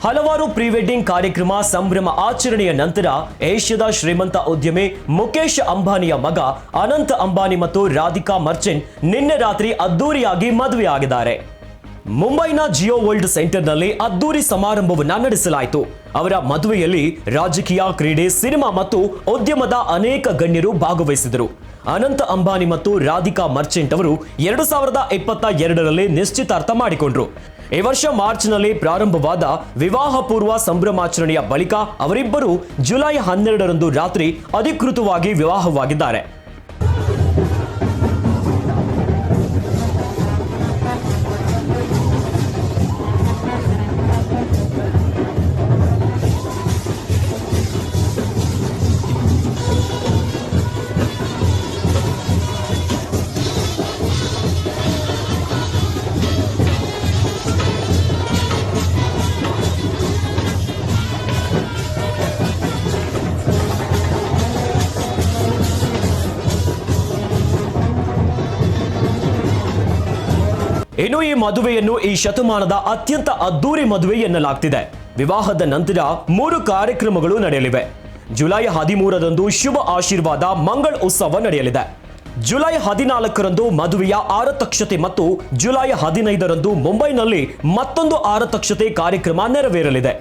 ಹಲವಾರು pre wedding ಕಾರ್ಯಕ್ರಮ ಸಂಭ್ರಮ ಆಚರಣೆಯ ನಂತರ ಏಷ್ಯಾದ ಶ್ರೀಮಂತ ಉದ್ಯಮಿ ಮುಕೇಶ್ ಅಂಬಾನಿಯ ಮಗ ಅನಂತ್ ಅಂಬಾನಿ ಮತ್ತು ರಾಧಿಕಾ ಮರ್ಚೆಂಟ್ ನಿನ್ನೆ ರಾತ್ರಿ ಅದ್ದೂರಿಯಾಗಿ ಮದುವೆಯಾಗಿದ್ದಾರೆ. ಮುಂಬೈನ ಜಿಯೋ ವರ್ಲ್ಡ್ ಸೆಂಟರ್ನಲ್ಲಿ ಅದ್ದೂರಿ ಸಮಾರಂಭವನ್ನ ನಡೆಸಲಾಯಿತು. ಅವರ ಮದುವೆಯಲ್ಲಿ ರಾಜಕೀಯ, ಕ್ರೀಡೆ, ಸಿನಿಮಾ ಮತ್ತು ಉದ್ಯಮದ ಅನೇಕ ಗಣ್ಯರು ಭಾಗವಹಿಸಿದರು. ಅನಂತ್ ಅಂಬಾನಿ ಮತ್ತು ರಾಧಿಕಾ ಮರ್ಚೆಂಟ್ ಅವರು 2022ರಲ್ಲಿ ನಿಶ್ಚಿತಾರ್ಥ ಮಾಡಿಕೊಂಡ್ರು. ಈ ವರ್ಷ ಮಾರ್ಚ್ನಲ್ಲಿ ಪ್ರಾರಂಭವಾದ ವಿವಾಹ ಪೂರ್ವ ಸಂಭ್ರಮಾಚರಣೆಯ ಬಳಿಕ ಅವರಿಬ್ಬರು ಜುಲೈ 12ರಂದು ರಾತ್ರಿ ಅಧಿಕೃತವಾಗಿ ವಿವಾಹವಾಗಿದ್ದಾರೆ. ಇನ್ನು ಈ ಮದುವೆಯನ್ನು ಈ ಶತಮಾನದ ಅತ್ಯಂತ ಅದ್ದೂರಿ ಮದುವೆ ಎನ್ನಲಾಗ್ತಿದೆ. ವಿವಾಹದ ನಂತರ 3 ಕಾರ್ಯಕ್ರಮಗಳು ನಡೆಯಲಿವೆ. ಜುಲೈ 13ರಂದು ಶುಭ ಆಶೀರ್ವಾದ ಮಂಗಳ್ ಉತ್ಸವ ನಡೆಯಲಿದೆ. ಜುಲೈ 14ರಂದು ಮದುವೆಯ ಆರತಕ್ಷತೆ ಮತ್ತು ಜುಲೈ 15ರಂದು ಮುಂಬೈನಲ್ಲಿ ಮತ್ತೊಂದು ಆರತಕ್ಷತೆ ಕಾರ್ಯಕ್ರಮ ನೆರವೇರಲಿದೆ.